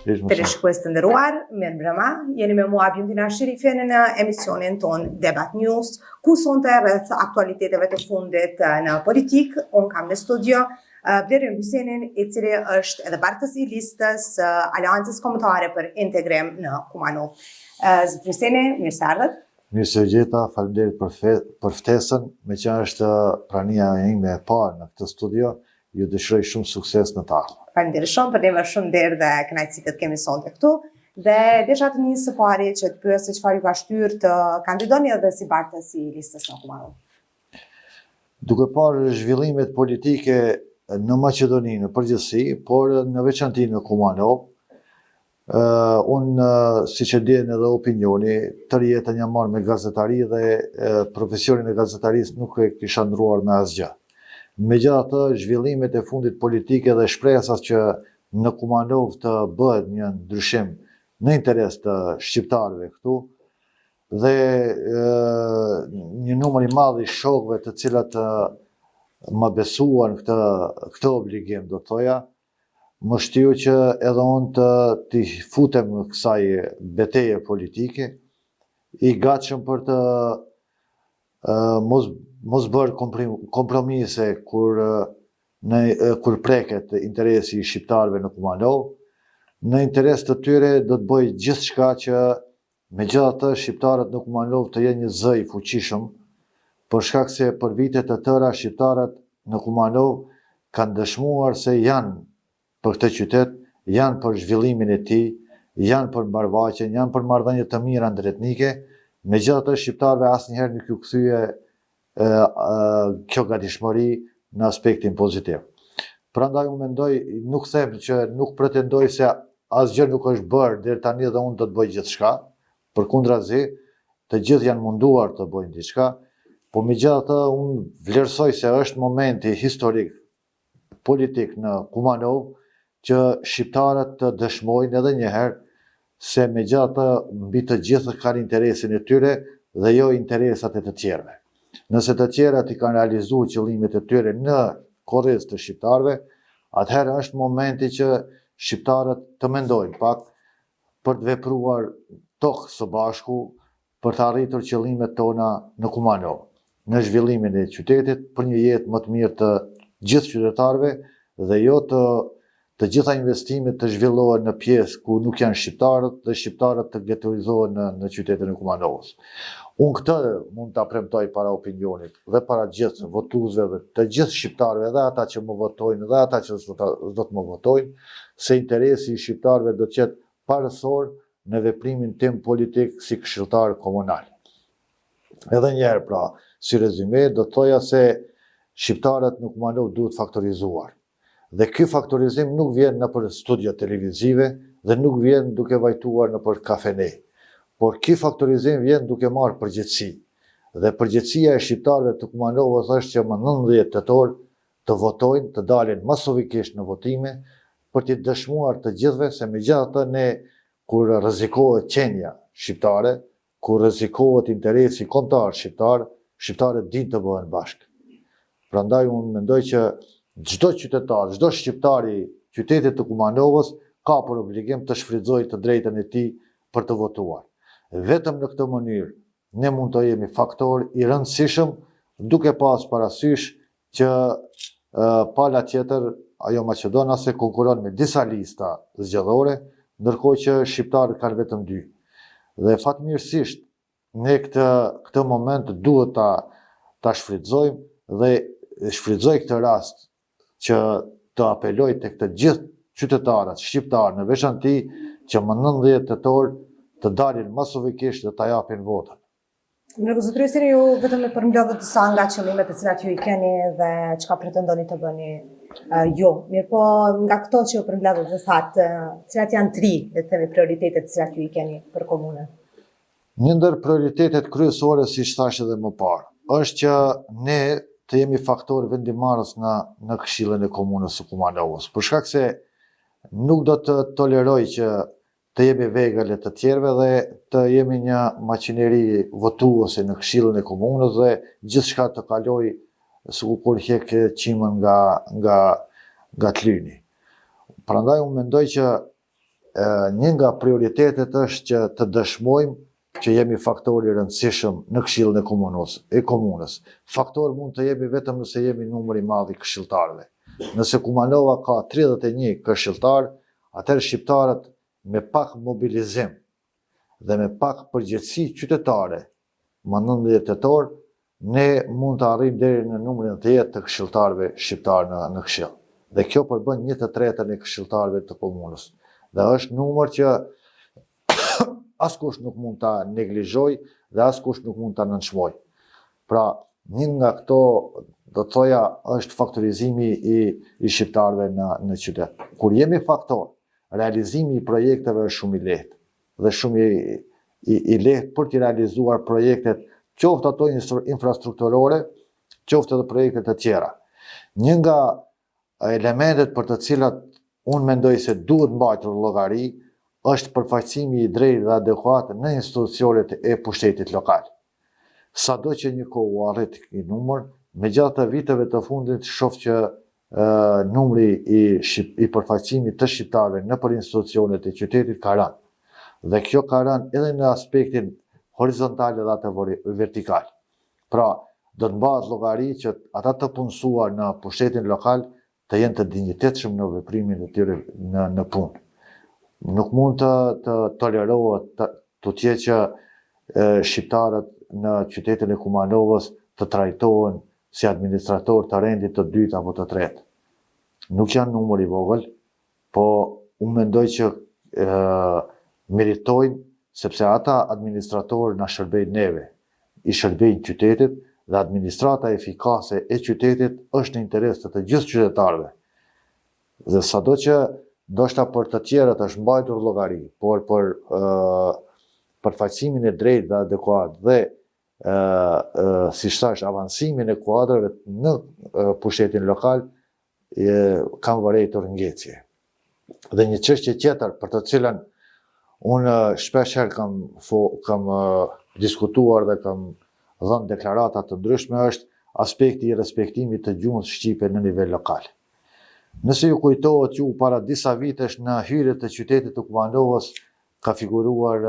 Teleshikues të nderuar, mirë mbrëma. Jeni me mua Bjundina Shirife në emisionin ton Debat News, ku sonte rreth aktualiteteve të fundit në politik. Unë kam në studio Blerin Hysenin, i cili është edhe bartësi i listës Aleancës Kombëtare për Integrim në Kumanov. Zot Hyseni, mirë se ardhët. Mirë se gjeta, faleminderit për ftesën, me që është prania ime e parë në këtë studio, ju dëshiroj shumë sukses në të ardhmen. Faleminderit shumë, për ne më shumë nderë dhe kënaqësi të kemi sonte këtu. Dhe desha të nisë së pari që të pyes se çfarë ju ka shtyrë të kandidoni edhe si bartësi i listës në Kumanov. Duke parë zhvillimet politike në Maqedoni në përgjithësi, por në veçanti në Kumanov, unë, siç e dihen edhe opinioni, tërë jetën jam marrë me gazetari dhe profesionin e gazetarisë nuk e kisha ndruar me asgjë. Megjithatë, zhvillimet e fundit politike dhe shpresat që në Kumanov të bëhet një ndryshim në interes të shqiptarëve këtu dhe një numër i madh i shokëve të cilat më besuan këtë obligim, do të thoja, më shtyu që edhe unë të futem në kësaj betejë politike, i gatshëm për të mos bërë kompromise kur preket interesi i shqiptarëve në Kumanov. Në interes të tyre do të bëj gjithçka që megjithatë shqiptarët në Kumanov të jenë një zë i fuqishëm, për shkak se për vite të tëra shqiptarët në Kumanov kanë dëshmuar se janë për këtë qytet, janë për zhvillimin e tij, janë për mbarvaqen, janë për marrëdhënie të mira ndërtetnike, megjithatë shqiptarëve asnjëherë nuk u kthye kjo gatishmëri në aspektin pozitiv. Prandaj unë mendoj, nuk them që nuk pretendoj se asgjë nuk është bërë deri tani dhe unë do të bëj gjithçka, përkundrazi, të gjithë janë munduar të bëjnë diçka, por megjithatë unë vlerësoj se është momenti historik politik në Kumanov që shqiptarët të dëshmojnë edhe një herë se megjithatë mbi të gjithë kanë interesin e tyre dhe jo interesat e të tjerëve. Nëse të tjerat i kanë realizuar qëllimet e tyre në korrez të shqiptarëve, atëherë është momenti që shqiptarët të mendojnë pak për të vepruar tokë së bashku për të arritur qëllimet tona në Kumanov, në zhvillimin e qytetit, për një jetë më të mirë të gjithë qytetarëve dhe jo të gjitha investimet të zhvillohen në pjesë ku nuk janë shqiptarët dhe shqiptarët të ghettoizohen në qytetin e Kumanovës. Unë këtë mund ta premtoj para opinionit dhe para gjithë votuesve, të gjithë shqiptarëve, dhe ata që më votojnë dhe ata që do të më votojnë, se interesi i shqiptarëve do të jetë parësor në veprimin tim politik si këshilltar komunal. Edhe një herë pra, si rezume, do të thoja se shqiptarët në Kumanov duhet faktorizuar. Dhe ky faktorizim nuk vjen nëpër studio televizive dhe nuk vjen duke vajtuar nëpër kafene. Por ky faktorizim vjen duke marrë përgjegjësi. Dhe përgjegjësia e shqiptarëve të Kumanovës është që më 19 tetor të votojnë, të dalin masovikisht në votime, për të dëshmuar të gjithëve se megjithatë ne kur rrezikohet qenia shqiptare, kur rrezikohet interesi kombëtar shqiptar, shqiptarët dinë të bëhen bashkë. Prandaj unë mendoj që çdo qytetar, çdo shqiptar i qytetit të Kumanovës ka për obligim të shfrytëzojë të drejtën e tij për të votuar. Vetëm në këtë mënyrë ne mund të jemi faktor i rëndësishëm, duke pas parasysh që pala tjetër, ajo maqedonase, konkuron me disa lista zgjedhore, ndërkohë që shqiptarët kanë vetëm 2. Dhe fatmirësisht ne këtë moment duhet ta shfrytëzojmë dhe shfrytëzoj këtë rast që të apeloj tek të gjithë qytetarët shqiptarë në veçanti që më 19 tetor të dalin masovikisht dhe ta japin votën. Zot Hysenin, ju vetëm e përmbledhët disa nga qëllimet e cilat ju i keni dhe çka pretendoni të bëni ju. Mirë po, nga këto që ju përmbledhët dhe thatë, cilat janë 3, le të themi, prioritetet të cilat ju i keni për komunën? Një ndër prioritetet kryesore, siç thash edhe më parë, është që ne të jemi faktor vendimarrës në Këshillin e Komunës së Kumanovës, për shkak se nuk do të toleroj që të jemi vegël e të tjerëve dhe të jemi një maqineri votuese në Këshillin e Komunës dhe gjithçka të kaloj sikur hjek qimën nga t'lyni. Prandaj unë mendoj që një nga prioritetet është që të dëshmojmë që jemi faktori i rëndësishëm në Këshillin e komunës. Faktor mund të jemi vetëm nëse jemi numër i madh i këshilltarëve. Nëse Kumanova ka 31 këshilltar, atëherë shqiptarët me pak mobilizim dhe me pak përgjegjësi qytetare, më 19 tetor, ne mund të arrijmë deri në numrin 10 të këshilltarëve shqiptar në Këshill. Dhe kjo përbën 1/3 e këshilltarëve të komunës. Dhe është numër që askush nuk mund ta neglizhoj dhe askush nuk mund ta nënçmoj. Pra, një nga këto, do të thoja, është faktorizimi i shqiptarëve në qytet. Kur jemi faktor, realizimi i projekteve është shumë i lehtë dhe shumë i lehtë për të realizuar projektet, qoftë ato infrastrukturore, qoftë edhe projektet e tjera. Një nga elementet për të cilat unë mendoj se duhet mbajtur llogari është përfaqësimi i drejtë dhe adekuat në institucionet e pushtetit lokal. Sado që një kohë u arrit ky numër, megjithatë viteve të fundit shoh që numri i përfaqësimit të shqiptarëve nëpër institucionet e qytetit ka rënë. Dhe kjo ka rënë edhe në aspektin horizontal edhe atë vertikal. Pra, do të mbahet llogari që ata të punësuar në pushtetin lokal të jenë të dinjitetshëm në veprimin e tyre në punë. Nuk mund të tolerohet të tjetë që shqiptarët në qytetin e Kumanovës të trajtohen si administrator të rendit të dytë apo të tretë. Nuk janë numër i vogël, po unë mendoj që meritojnë sepse ata administratorë na shërbejnë neve, i shërbejnë qytetit dhe administrata efikase e qytetit është në interes të gjithë qytetarëve. Dhe sado që ndoshta për të tjerët është mbajtur llogari, por për përfaqësimin e drejtë dhe adekuat dhe siç thash avancimin e kuadrave në pushtetin lokal kam vërejtur ngecje. Dhe një çështje tjetër për të cilën unë shpesh herë kam diskutuar dhe kam dhënë deklarata të ndryshme është aspekti i respektimit të gjuhës shqipe në nivel lokal. Nëse ju kujtohet ju para disa vitesh në hyrjet të qytetit të Kumanovës ka figuruar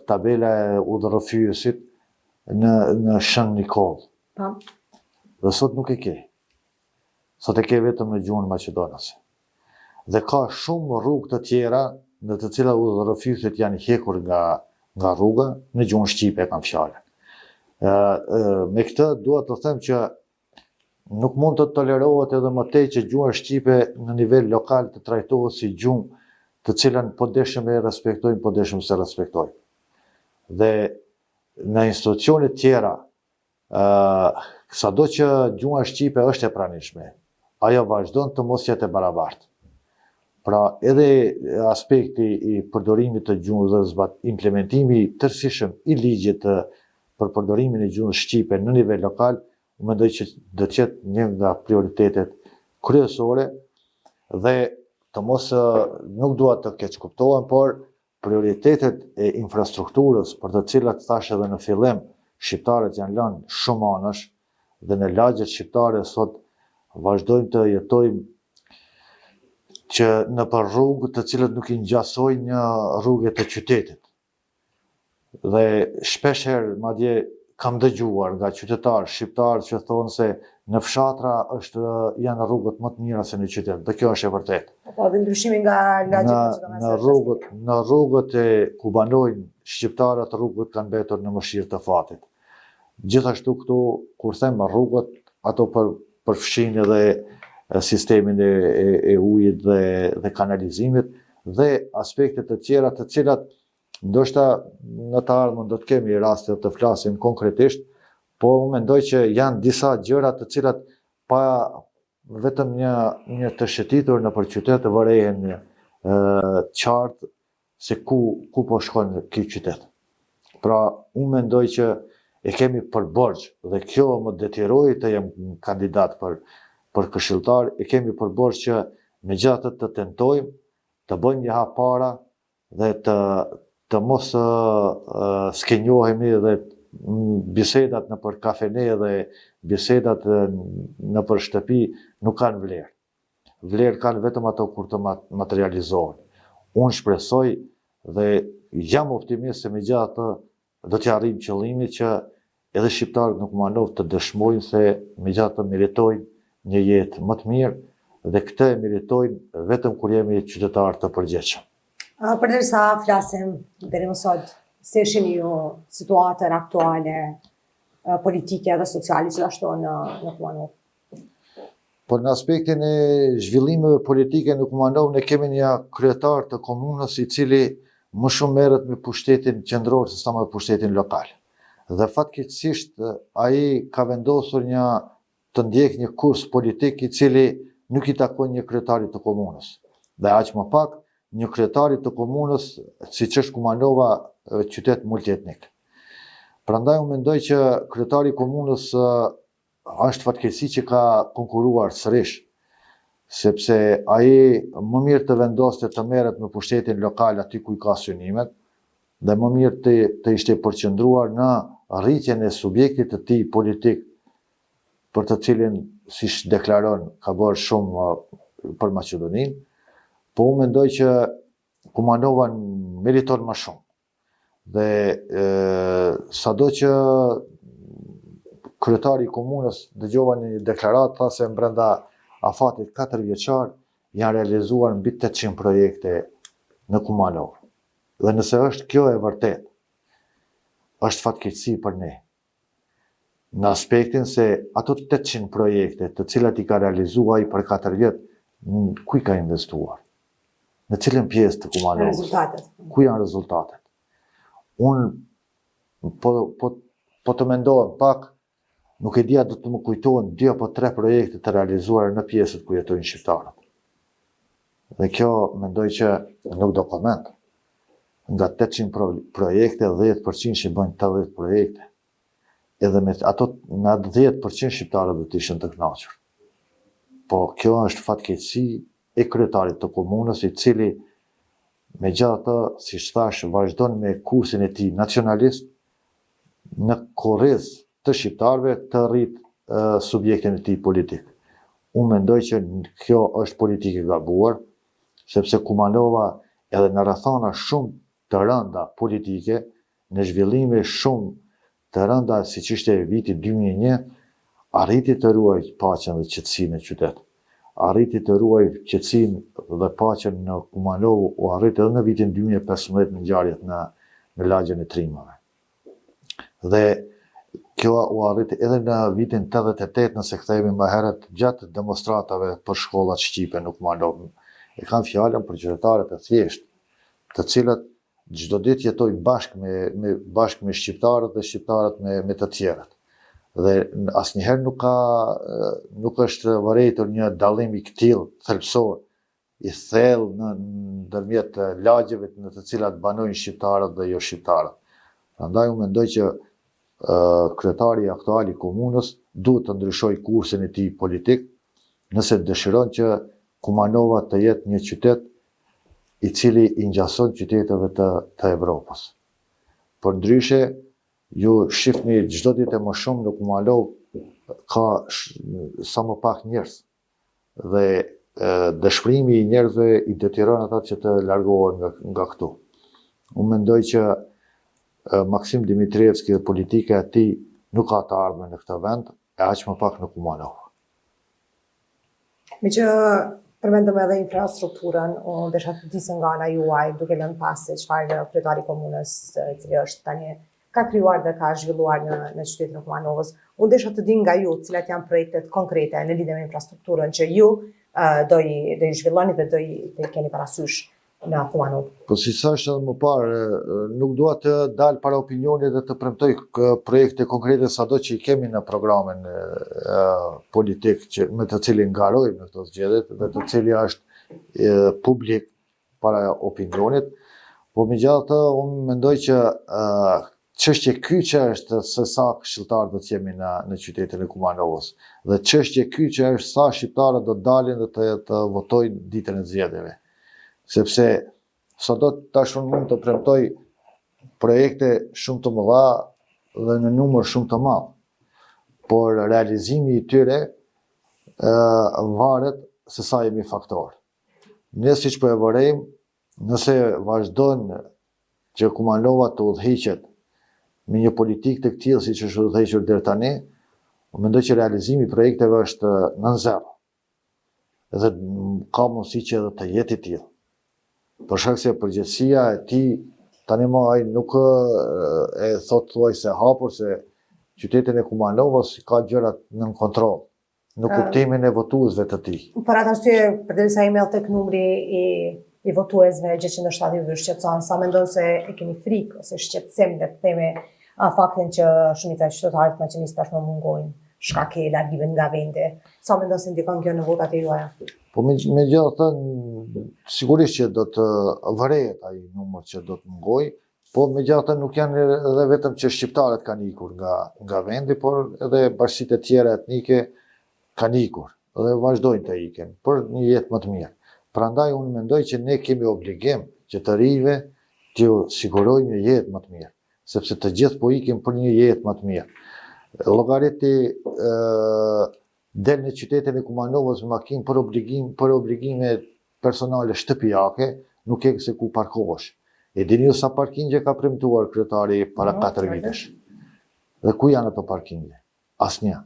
tabela e udhërrëfyesit në Shën Nikoll. Dhe sot nuk e ke. Sot e ke vetëm në gjuhën maqedonase. Dhe ka shumë rrugë të tjera në të cilat udhërrëfyesit janë hekur nga rruga në gjuhën shqipe kam fjalën. Me këtë dua të them që nuk mund të tolerohet edhe më tej që gjuha shqipe në nivel lokal të trajtohet si gjuhë të cilën po deshëm e respektojmë, po deshëm se respektojmë. Dhe në institucione tjera, sado që gjuha shqipe është e pranishme, ajo vazhdon të mos jetë e barabartë. Pra edhe aspekti i përdorimit të gjuhës dhe implementimi tërësishëm i ligjit për përdorimin e gjuhës shqipe në nivel lokal, mendoj që do të jetë një nga prioritetet kryesore dhe të mos nuk dua të keq kuptohen, por prioritetet e infrastrukturës për të cilat thash edhe në fillim, shqiptarët janë lënë shumë anësh dhe në lagjet shqiptare sot vazhdojmë të jetojmë që në për rrugë të cilët nuk i ngjasojnë rrugët të qytetit. Dhe shpeshherë madje kam dëgjuar nga qytetarë shqiptarë që thonë se në fshatra janë rrugët më të mira se në qytet. Dhe kjo është e vërtetë. Po dhe ndryshimi nga lagjet në rrugët e ku banojnë shqiptarët, rrugët kanë mbetur në mëshirë të fatit. Gjithashtu këtu kur them rrugët, ato përfshin edhe sistemin e ujit dhe kanalizimit dhe aspektet të tjera të cilat ndoshta në të ardhmen do të kemi raste të flasim konkretisht, po mendoj që janë disa gjëra të cilat pa vetëm një të shëtitur në për qytet të vërejhen qartë se ku po shkon ky qytet. Pra, unë mendoj që e kemi për borxh dhe kjo më detyroi të jem kandidat për këshilltar, e kemi për borxh që megjithatë të tentojmë të bëjmë një hap para dhe të mos skenjohemi dhe bisedat në për kafene dhe bisedat në për shtëpi nuk kanë vlerë. vlerë kanë vetëm ato kur të materializohen. Unë shpresoj dhe jam optimist se megjithatë do të arrijmë qëllimin që edhe shqiptarët në Kumanov të dëshmojnë se megjithatë meritojnë një jetë më të mirë dhe këtë e meritojnë vetëm kur jemi qytetarë të përgjithshëm. Përderisa flasim deri më sot, si shihni ju situatën aktuale politike dhe sociale gjithashtu në Kumanov? Por në aspektin e zhvillimeve politike në Kumanov, ne kemi një kryetar të komunës i cili më shumë merret me pushtetin qendror se sa me pushtetin lokal. Dhe fatkeqësisht ai ka vendosur të ndjek një kurs politik i cili nuk i takon një kryetarit të komunës. Dhe aq më pak një kryetarit të komunës, siç është Kumanova, qytet multietnik. Prandaj unë mendoj që kryetari i komunës është fatkeqësi që ka konkuruar sërish, sepse ai më mirë të vendoste të merret me pushtetin lokal aty ku i ka synimet, dhe më mirë të ishte përqendruar në rritjen e subjektit të tij politik, për të cilin, siç deklaron, ka bërë shumë për Maqedoninë, po unë mendoj që Kumanova meriton më shumë. Dhe sado që kryetari i komunës dëgjova një deklaratë, tha se brenda afatit 4 vjeçar janë realizuar mbi 800 projekte në Kumanov. Dhe nëse është kjo e vërtet, është fatkeqësi për ne. Në aspektin se ato 800 projekte të cilat i ka realizuar ai për 4 vjet, ku i ka investuar? Në cilën pjesë të Kumanovës? Rezultatet. Ku janë rezultatet? Unë po të mendohem pak, nuk e dia do të më kujtohen 2 apo 3 projekte të realizuara në pjesët ku jetojnë shqiptarët. Dhe kjo mendoj që nuk do koment. Nga 800 projekte, 10% që bëjnë 80 projekte. Edhe me ato, nga 10% shqiptarët do të ishin të kënaqur. Po kjo është fatkeqësi e kryetarit të komunës, i cili megjithatë, siç thash, vazhdon me kursin e tij nacionalist në korrez të shqiptarëve të rrit subjektin e tij politik. Unë mendoj që kjo është politikë e gabuar, sepse Kumanova edhe në rrethana shumë të rënda politike, në zhvillime shumë të rënda siç ishte viti 2001, arriti të ruaj paqen dhe qetësinë e qytetit. Arriti të ruaj qetësinë dhe paqen në Kumanov, u arriti edhe në vitin 2015 në ngjarjet në lagjen e Trimave. Dhe kjo u arriti edhe në vitin 88, nëse kthehemi më herët gjatë demonstratave për shkollat shqipe në Kumanov. E kam fjalën për qytetarët e thjeshtë, të cilët çdo ditë jetojnë bashkë me shqiptarët dhe shqiptarët me të tjerët. Dhe asnjëherë nuk është vërejtur një dallim i tillë thelbësor, i thellë ndërmjet lagjeve në të cilat banojnë shqiptarët dhe jo shqiptarët. Prandaj unë mendoj që kryetari aktual i komunës duhet të ndryshojë kursin e tij politik, nëse dëshiron që Kumanova të jetë një qytet i cili i ngjason qyteteve të Evropës. Por ndryshe, ju shihni çdo ditë më shumë në Kumanov ka sa më pak njerëz. Dhe dëshpërimi i njerëzve i detyron ata që të largohen nga këtu. Unë mendoj që Maksim Dimitrievski dhe politika e tij nuk ka të ardhmen në këtë vend, e aq më pak në Kumanov. Me që përmendëm edhe infrastrukturën, unë desha të di se nga ana juaj, duke lënë pas se çfarë kryetari i komunës, i cili është tani, ka krijuar dhe ka zhvilluar në qytetin e Kumanovës, unë desha të di nga ju cilat janë projektet konkrete në lidhje me infrastrukturën që ju do i zhvilloni dhe do i keni parasysh në Kumanov. Po si thash edhe më parë, nuk dua të dal para opinionit dhe të premtoj projekte konkrete sado që i kemi në programin politik me të cilin ngarojmë në këto zgjedhje dhe të cili është publik para opinionit, po megjithatë unë mendoj që çështje kyçe është se sa këshilltarë do të jemi në qytetin e Kumanovës. Dhe çështje kyçe është sa shqiptarët do të dalin dhe të votojnë ditën e zgjedhjeve. Sepse sado tash unë mund të premtoj projekte shumë të mëdha dhe në numër shumë të madh. Por realizimi i tyre varet se sa jemi faktor. Ne siç po e vërejmë, nëse vazhdon që Kumanova të udhëhiqet me një politikë të këtillë siç është udhëhequr deri tani, mendoj që realizimi i projekteve është nën zero. Dhe ka mundësi që edhe të jetë i tillë. Për shkak se përgjegjësia e tij tani më ai nuk e thot thuaj se hapur se qytetin e Kumanovës ka gjërat nën kontroll, në kuptimin e votuesve të tij. Për atë arsye, përderisa jemi edhe tek numri i votuesve, gjë që ndoshta ju shqetëson, sa mendon se e keni frikë ose shqetësim le të themi faktin që shumica e qytetarëve maqenisë tashmë mungojnë shkak e largimit nga vendi. Sa mendon se ndikon kjo në votat e juaja? Po megjithatë, sigurisht që do të vërehet ai numër që do të mungojë, po megjithatë nuk janë edhe vetëm që shqiptarët kanë ikur nga vendi, por edhe bashkitë e tjera etnike kanë ikur dhe vazhdojnë të iken për një jetë më të mirë. Prandaj unë mendoj që ne kemi obligim që të rinjve t'ju sigurojmë një jetë më të mirë, sepse të gjithë po ikin për një jetë më të mirë. Llogariti del në qytetin e Kumanovës me makinë për obligime personale shtëpiake, nuk e se ku parkohesh. E dini ju sa parkingje ka premtuar kryetari para 4 vitesh. Dhe ku janë ato parkingje? Asnjë.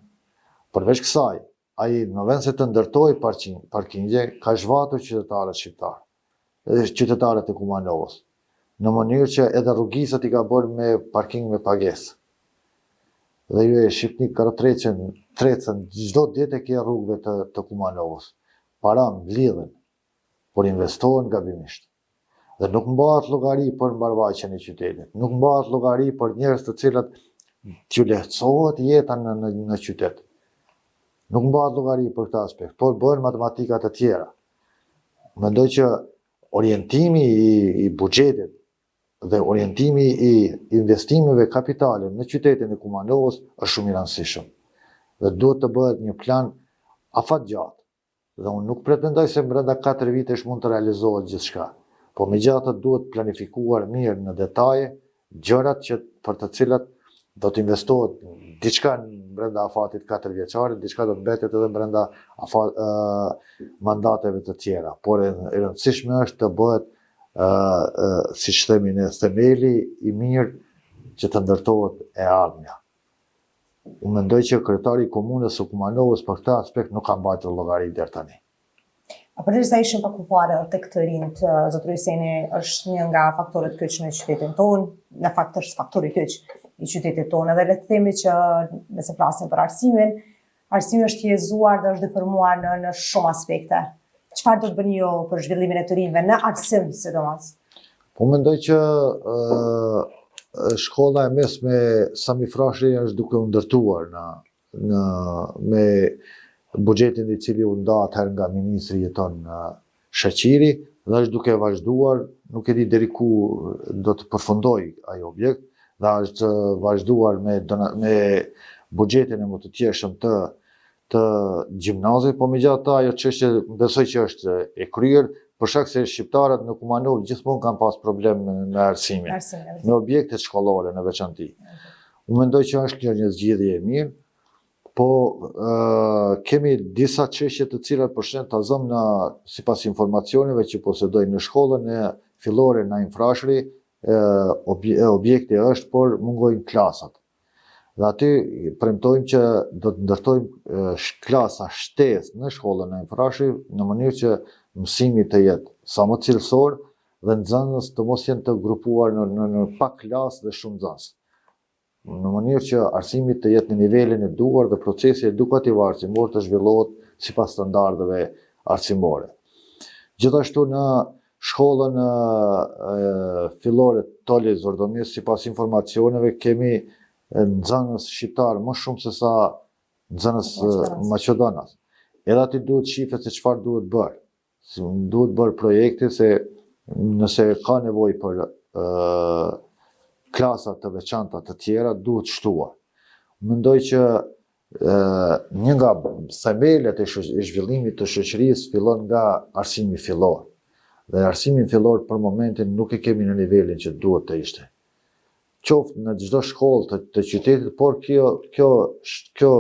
Përveç kësaj, ai në vend se të ndërtoi parkingje, ka zhvatur qytetarët shqiptarë, edhe qytetarët e Kumanovës, në mënyrë që edhe rrugisat i ka bërë me parking me pagesë. Dhe ju e shqipni karotrecën çdo ditë e ke rrugëve të Kumanovës. Para mblidhen, por investohen gabimisht. Dhe nuk mbahet llogari për mbarvaqen e qytetit, nuk mbahet llogari për njerëz të cilat t'ju lehtësohet jeta në qytet. Nuk mbahet llogari për këtë aspekt, por bëhen matematikat e tjera. Mendoj që orientimi i buxhetit dhe orientimi i investimeve kapitale në qytetin e Kumanovës është shumë i rëndësishëm. Dhe duhet të bëhet një plan afatgjatë. Dhe unë nuk pretendoj se brenda 4 vitesh mund të realizohet gjithçka, po megjithatë duhet planifikuar mirë në detaje gjërat për të cilat do të investohet diçka brenda afatit 4 vjeçarit, diçka do të mbetet edhe brenda mandateve të tjera. Por e rëndësishme është të bëhet siç themi ne, themeli i mirë që të ndërtohet e ardhmja. Unë mendoj që kryetari i komunës së Kumanovës për këtë aspekt nuk ka mbajtur llogari deri tani. Përderisa ishim pak më parë tek të rinjt, zotëri Hyseni është një nga faktorët kyç në qytetin tonë, në fakt është faktori kyç i qytetit tonë, edhe le të themi që nëse flasim për arsimin, arsimi është jezuar dhe është deformuar në shumë aspekte. Çfarë do të bëni ju për zhvillimin e të rinjve në arsim sidomos? Po mendoj që shkolla e mesme Sami Frashëri është duke u ndërtuar me buxhetin i cili u nda atëherë nga ministri jeton Shaqiri dhe është duke vazhduar, nuk e di deri ku do të përfundoj ai objekt, dhe është vazhduar me buxhetin e më të tjershëm të gjimnazit, po megjithatë ajo çështje besoj që është e kryer, për shkak se shqiptarët në Kumanovë gjithmonë kanë pas problem me arsimin, me objektet shkollore në veçanti. Unë mendoj që është një zgjidhje e mirë, po kemi disa çështje të cilat për shembull ta zëm sipas informacioneve që posedoj në shkollën e fillore në Frashëri, objekti është, por mungojnë klasat. Dhe aty premtojmë që do të ndërtojmë klasa shtesë në shkollën e Frashëri në mënyrë që mësimi të jetë sa më cilësor dhe nxënës të mos jenë të grupuar në pak klasë dhe shumë nxënës. Në mënyrë që arsimi të jetë në nivelin e duhur dhe procesi edukativ arsimor të zhvillohet sipas standardeve arsimore. Gjithashtu në shkollën fillore Toli Zordomis, sipas informacioneve, kemi nxënës shqiptar më shumë se sa nxënës maqedonas. Edhe aty duhet shifet se çfarë duhet bërë. Duhet bërë projekte se nëse ka nevojë për klasa të veçanta të tjera, duhet shtuar. Mendoj që një nga themelet e zhvillimit të shoqërisë fillon nga arsimi fillor. Dhe arsimin fillor për momentin nuk e kemi në nivelin që duhet të ishte. Qoftë në çdo shkollë të qytetit, por kjo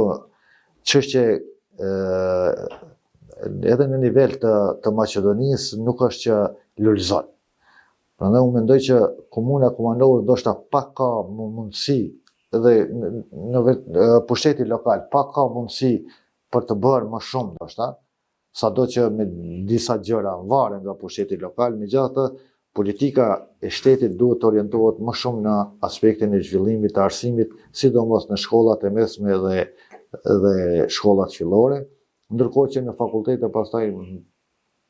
çështje edhe në nivel të Maqedonisë nuk është që lulëzon. Prandaj unë mendoj që komuna Kumanov ndoshta pak ka mundësi edhe në pushteti lokal pak ka mundësi për të bërë më shumë ndoshta, sado që me disa gjëra varen nga pushteti lokal, megjithatë politika e shtetit duhet të orientohet më shumë në aspektin e zhvillimit të arsimit, sidomos në shkollat e mesme dhe shkollat fillore, ndërkohë që në fakultete pastaj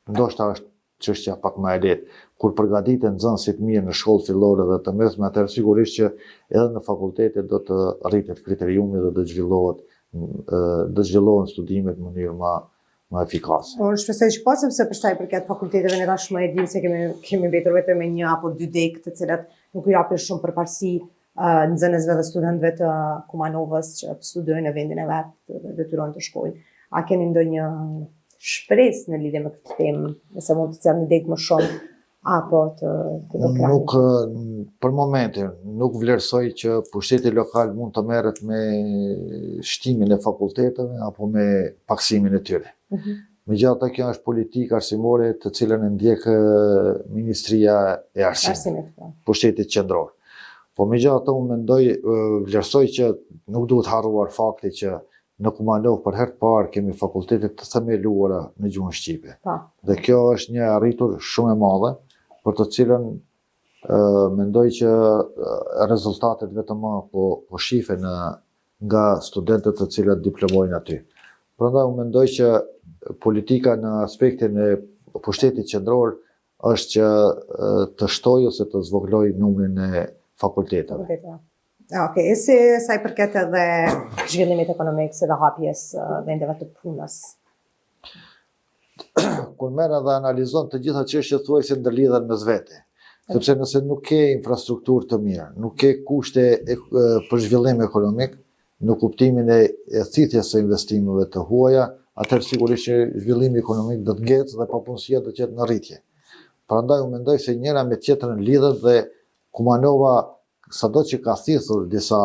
ndoshta është çështja pak më e lehtë. Kur përgatiten nxënësit mirë në shkollë fillore dhe të mesme, atëherë sigurisht që edhe në fakultete do të rritet kriteriumi dhe do të zhvillohen studimet në mënyrë më efikase. Unë shpresoj që po, sepse për sa i përket fakulteteve ne tashmë e dim se kemi mbetur vetëm me 1 apo 2 dekë, të cilat nuk u japin shumë përparësi nxënësve dhe studentëve të Kumanovës që studiojnë në vendin e vet dhe detyrojnë të shkojnë. A keni ndonjë shpresë në lidhje me këtë temë, nëse mund të cilni dekë më shumë apo të bëkrani? Nuk, për momentin, nuk vlerësoj që pushteti lokal mund të merret me shtimin e fakulteteve apo me paksimin e tyre. Megjithatë, kjo është politikë arsimore të cilën e ndjek Ministria e Arsimit, pushtetit qendror. Po megjithatë, unë vlerësoj që nuk duhet harruar fakti që në Kumanov për herë të parë kemi fakultetet të themeluara në gjuhën shqipe. Dhe kjo është një arritur shumë e madhe, për të cilën mendoj që rezultatet vetëm po shifen nga studentët të cilët diplomojnë aty. Prandaj unë mendoj që politika në aspektin e pushtetit qendror është që të shtojë ose të zvoglojë numrin e fakulteteve. Okej, si sa i përket edhe zhvillimit ekonomik dhe hapjes vendeve të punës? Kur merr dhe analizon të gjitha çështjet thuajse ndërlidhen mes vete. Sepse nëse nuk ke infrastrukturë të mirë, nuk ke kushte për zhvillim ekonomik, në kuptimin e thithjes së investimeve të huaja, atëherë sigurisht që zhvillimi ekonomik do të ngecë dhe papunësia do të jetë në rritje. Prandaj unë mendoj se njëra me tjetrën lidhet dhe Kumanova, sado që ka thithur disa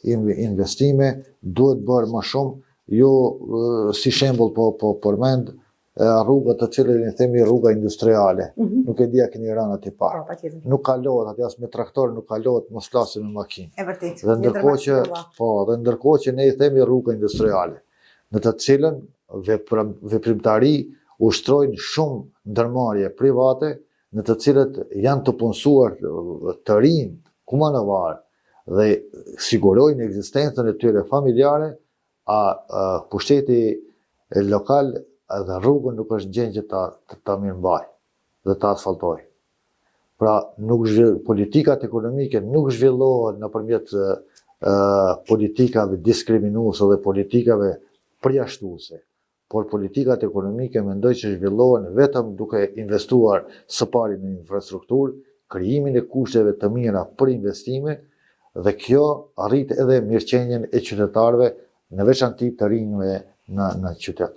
investime, duhet bërë më shumë, jo si shembull po përmend rrugët të cilën i themi rruga industriale. Nuk e di a keni rënë aty parë. Nuk kalohet aty as me traktor, nuk kalohet mos flasim me makinë. E vërtet. Dhe ndërkohë që ne i themi rruga industriale, në të cilën veprimtari ushtrojnë shumë ndërmarrje private, në të cilët janë të punësuar të rinj kumanovar dhe sigurojnë ekzistencën e tyre familjare, pushteti lokal dhe rrugën nuk është gjendje ta mirëmbaj dhe ta asfaltoj. Pra, politikat ekonomike nuk zhvillohen nëpërmjet politikave diskriminuese dhe politikave përjashtuese, por politikat ekonomike mendoj që zhvillohen vetëm duke investuar së pari në infrastrukturë, krijimin e kushteve të mira për investime, dhe kjo arrit edhe mirëqenien e qytetarëve, në veçanti të rinjve në qytet.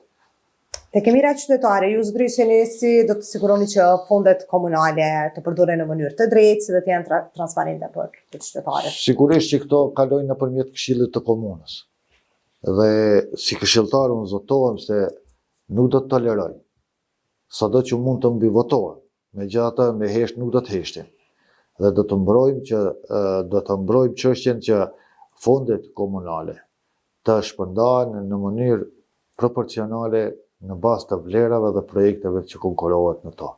Te mira qytetare, ju zbriseni si do të siguroni që fondet komunale të përdoren në mënyrë të drejtë, si dhe të jenë transparente për qytetarët? Sigurisht që këto kalojnë nëpërmjet Këshillit të Komunës. Dhe si këshilltar unë zotohem se nuk do të toleroj, sado që mund të mbi votohen, megjithatë me hesht nuk do të heshtim. Dhe do të mbrojmë çështjen që fondet komunale të shpërndahen në mënyrë proporcionale në bazë të vlerave dhe projekteve që konkurohet në to.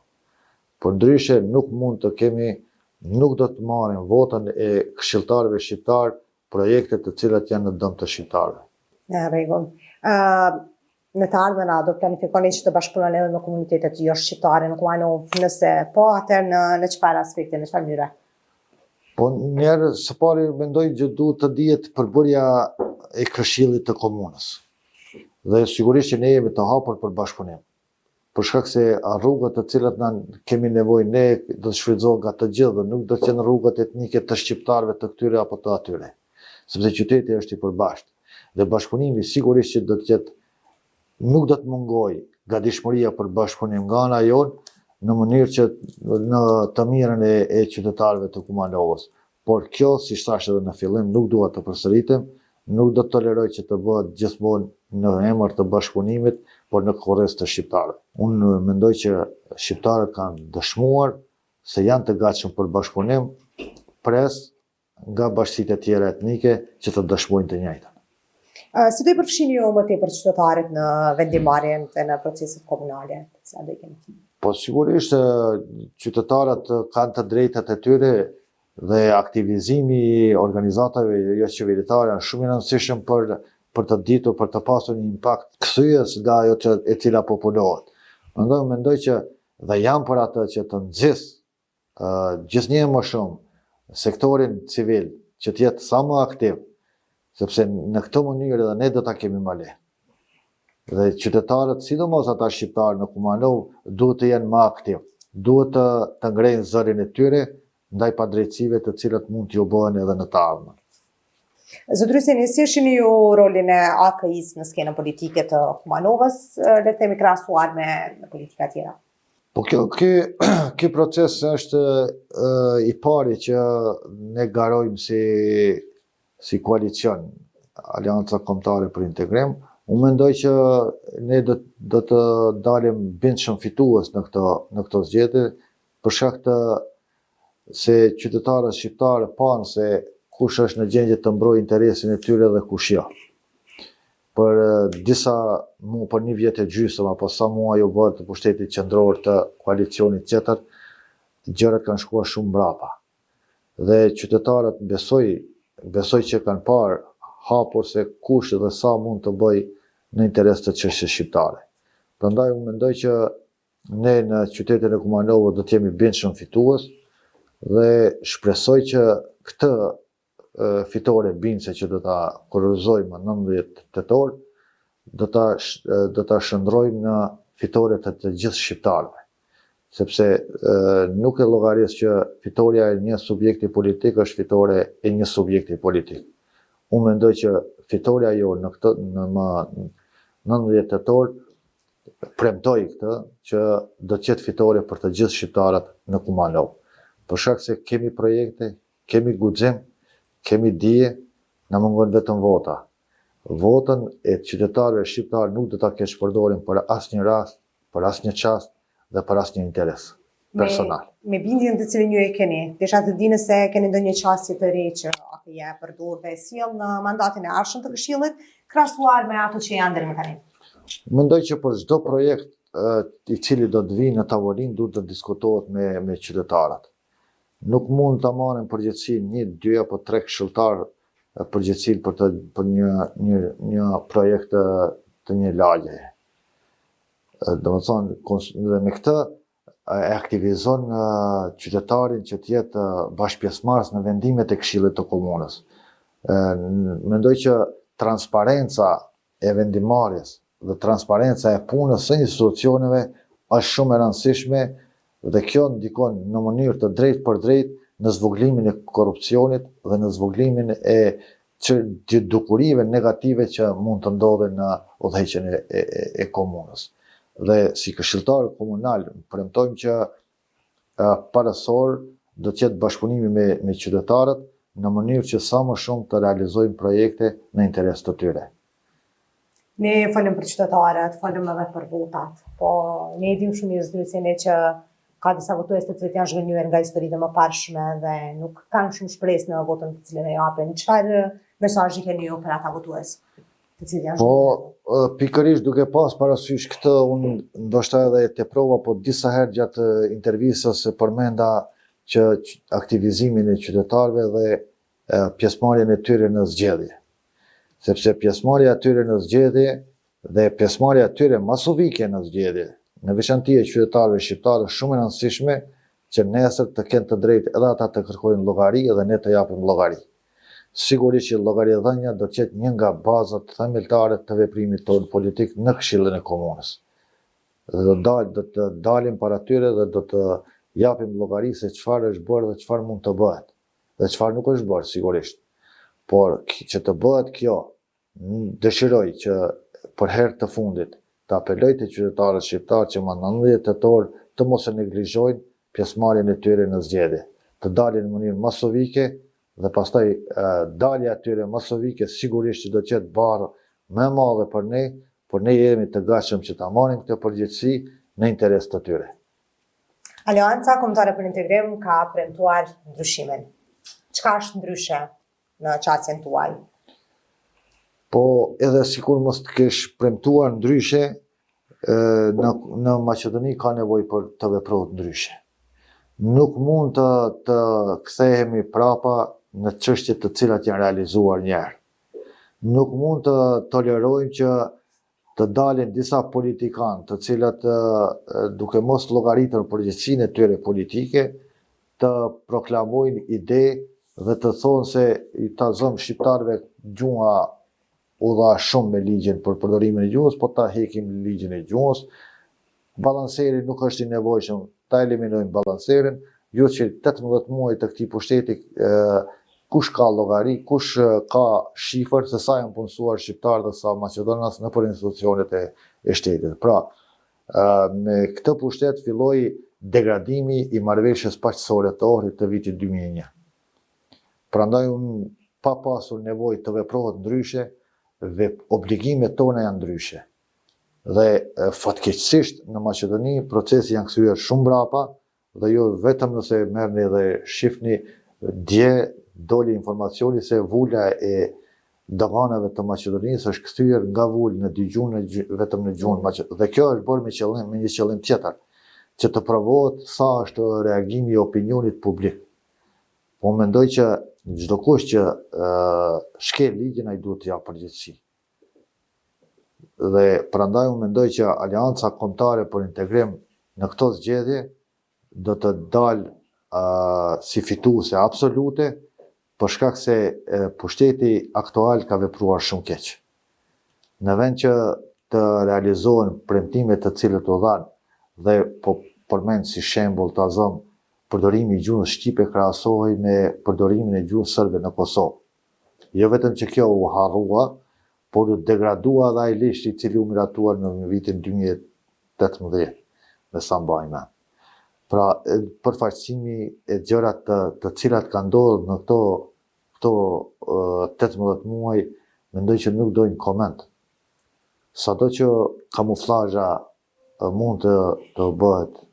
Por ndryshe nuk do të marrim votën e këshilltarëve shqiptar projekte të cilat janë në dëm të shqiptarëve. Në rregull. Në të ardhmen do planifikoni që të bashkëpunoni edhe me komunitetet jo shqiptare në Kumanov, nëse po, atëherë në çfarë aspekte, në çfarë mënyre? Po njerë së pari mendoj që duhet të dihet përbërja e Këshillit të Komunës. Dhe sigurisht që ne jemi të hapur për bashkëpunim. Për shkak se rrugët të cilat kemi nevojë ne do të shfrytëzohen nga të gjithë dhe nuk do të jenë rrugët etnike të shqiptarëve të këtyre apo të atyre. Sepse qyteti është i përbashkët. Dhe bashkëpunimi sigurisht që do të jetë, nuk do të mungojë gatishmëria për bashkëpunim nga ana jonë në mënyrë që në të mirën e qytetarëve të Kumanovës. Por kjo, si thash edhe në fillim, nuk dua të përsëritem, nuk do të toleroj që të bëhet gjithmonë në emër të bashkëpunimit, por në korrez të shqiptarëve. Unë mendoj që shqiptarët kanë dëshmuar se janë të gatshëm për bashkëpunim, pres nga bashkësitë e tjera etnike që të dëshmojnë të njëjtën. Si do i përfshini ju më tepër qytetarët në vendimarrjen dhe në proceset komunale, të cilat do i keni? Po sigurisht qytetarët kanë të drejtat e tyre dhe aktivizimi i organizatave jo qeveritare është shumë i rëndësishëm për të ditur, për të pasur një impakt kthyes nga ajo e cila populohet. Mendoj që dhe jam për atë që të nxjisë gjithnjë më shumë sektorin civil që të jetë sa më aktiv, sepse në këtë mënyrë edhe ne do ta kemi më lehtë. Dhe qytetarët, sidomos ata shqiptarë në Kumanov, duhet të jenë më aktiv, duhet të ngrejnë zërin e tyre ndaj padrejtësive të cilat mund t'ju bëhen edhe në të ardhmen. Zotëri Seni, si shihni ju rolin e AKI-s në skenën politike të Kumanovës, le të themi krahasuar me politika tjera? Po ky proces është i pari që ne garojmë si koalicion, Aleanca Kombëtare për Integrim. Unë mendoj që ne do të dalim bindshëm fitues në këto zgjedhje, për shkak të se qytetarët shqiptarë panë se kush është në gjendje të mbrojë interesin e tyre dhe kush jo. Për një vjet e gjysmë apo sa muaj u bë të pushtetit qendror të koalicionit tjetër, gjërat kanë shkuar shumë mbrapa. Dhe qytetarët besoj që kanë parë hapur se kush dhe sa mund të bëj në interes të çështjes shqiptare. Prandaj unë mendoj që ne në qytetin e Kumanovës do të jemi bindshëm fitues dhe shpresoj që këtë fitore bindëse që do ta kurorëzojmë në 19 tetor, do ta shndrojmë në fitore të gjithë shqiptarëve. Sepse nuk e llogaris që fitoria e një subjekti politik është fitore e një subjekti politik. Unë mendoj që fitoria jo në 19 tetor premtoj këtë që do të jetë fitore për të gjithë shqiptarët në Kumanov. Për shkak se kemi projekte, kemi guxim, kemi dije, na mungon vetëm vota. Votën e qytetarëve shqiptarë nuk do ta kesh përdorim për asnjë rast, për asnjë çast dhe për asnjë interes personal. Me bindjen të cilën ju e keni, desha të di nëse keni ndonjë çështje të re që AKI e përdor dhe sjell në mandatin e ardhshëm të Këshillit, krahasuar me ato që janë deri më tani. Mendoj që për çdo projekt i cili do të vijë në tavolinë duhet të diskutohet me qytetarët. Nuk mund ta marrin përgjegjësinë 1, 2 apo 3 këshilltarë përgjegjësinë për një projekt të një lagje. Domethënë me këtë e aktivizon qytetarin që të jetë bashkëpjesëmarrës në vendimet e Këshillit të Komunës. Mendoj që transparenca e vendimarrjes dhe transparenca e punës së institucioneve është shumë e rëndësishme dhe kjo ndikon në mënyrë të drejtë për drejtë në zvogëlimin e korrupsionit dhe në zvogëlimin e dukurive negative që mund të ndodhen në udhëheqjen e komunës. Dhe si këshilltar komunal premtojmë që parasor do të jetë bashkëpunimi me qytetarët në mënyrë që sa më shumë të realizojmë projekte në interes të tyre. Ne folëm për qytetarët, folëm edhe për votat, po ne e dim shumë mirë zëdryseni që ka disa votues të cilët janë zhgënjur nga historitë më parshme dhe nuk kanë shumë shpresë në votën të cilën e japin. Çfarë mesazhi keni ju për ata votues të cilët janë zhgënjur? Po pikërisht duke pas parasysh këtë, unë ndoshta edhe e teprova, po disa herë gjatë intervistës përmenda që aktivizimin e qytetarëve dhe pjesëmarrjen e tyre në zgjedhje. Sepse pjesëmarrja e tyre në zgjedhje dhe pjesëmarrja e tyre masovike në zgjedhje, në veçanti e qytetarëve shqiptarë, është shumë e rëndësishme që nesër të kenë të drejtë edhe ata të kërkojnë llogari dhe ne të japim llogari. Sigurisht që llogaridhënia do të jetë një nga bazat themeltare të veprimit tonë politik në Këshillin e Komunës. Do të dalim para tyre dhe do të japim llogari se çfarë është bërë dhe çfarë mund të bëhet. Dhe çfarë nuk është bërë sigurisht. Por që të bëhet kjo, dëshiroj që për herë të fundit të apeloj të qytetarët shqiptarë që më 19 tetor të mos e neglizhojnë pjesëmarrjen e tyre në zgjedhje, të dalin në mënyrë masovike dhe pastaj dalja e tyre masovike sigurisht që do të jetë barë më e madhe për ne, por ne jemi të gatshëm që ta marrim këtë përgjegjësi në interes të tyre. Aleanca Kombëtare për Integrim ka premtuar ndryshimin. Çka është ndryshe në qasjen tuaj? Po edhe sikur mos të kesh premtuar ndryshe, në Maqedoni ka nevojë për të veprohet ndryshe. Nuk mund të kthehemi prapa në çështje të cilat janë realizuar një herë. Nuk mund të tolerojmë që të dalin disa politikanë të cilat duke mos llogaritur përgjegjësinë e tyre politike, të proklamojnë ide dhe të thonë se i tazëm shqiptarëve gjuha u dha shumë me ligjin për përdorimin e gjuhës, po ta hekim ligjin e gjuhës. Balanceri nuk është i nevojshëm, ta eliminojmë balancerin, jo që 18 muaj të këtij pushteti kush ka llogari, kush ka shifër se sa janë punësuar shqiptarë dhe sa maqedonas nëpër institucionet e shtetit. Pra, me këtë pushtet filloi degradimi i marrëveshjes paqësore të Ohrit të vitit 2001. Prandaj unë pa pasur nevojë të veprohet ndryshe, dhe obligimet tona janë ndryshe. Dhe fatkeqësisht në Maqedoni procesi janë kthyer shumë mbrapa, dhe jo vetëm nëse merrni dhe shihni dje doli informacioni se vula e doganave të Maqedonisë është kthyer nga vulë në dy gjuhë vetëm në gjuhën maqedoneze. Dhe kjo është bërë me një qëllim tjetër, që të provohet sa është reagimi i opinionit publik. Po mendoj që çdo kush që shkel ligjin ai duhet t'ia përgjegjësi. Dhe prandaj unë mendoj që Aleanca Kombëtare për Integrim në këto zgjedhje do të dalë si fituese absolute, për shkak se pushteti aktual ka vepruar shumë keq. Në vend që të realizohen premtimet të cilët u dhanë, dhe po përmend si shembull ta zëm përdorimi i gjuhës shqipe krahasohej me përdorimin e gjuhës serbe në Kosovë. Jo vetëm që kjo u harrua, por u degradua dhe ai lisht i cili u miratuar në vitin 2018, me sa mbaj mend. Pra, përfaqësimi e gjërat të cilat kanë ndodhur në këto 18 muaj, mendoj që nuk dojnë koment. Sado që kamuflazha mund të bëhet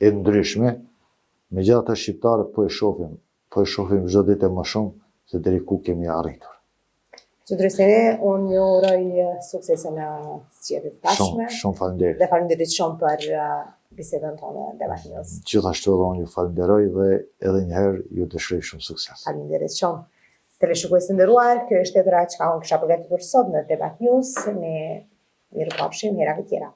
e ndryshme, megjithatë shqiptarët po e shohim çdo ditë më shumë se deri ku kemi arritur. Qëndryseri, unë ju uroj suksese në zgjedhjet tashme. Shumë faleminderit. Dhe faleminderit shumë për bisedën tonë Debat News. Gjithashtu edhe unë ju falenderoj dhe edhe një herë ju dëshiroj shumë sukses. Faleminderit shumë. Teleshikues të nderuar, kjo është tjetra çka unë kisha përgatitur sot në Debat News. Ne mirupafshim herave tjera.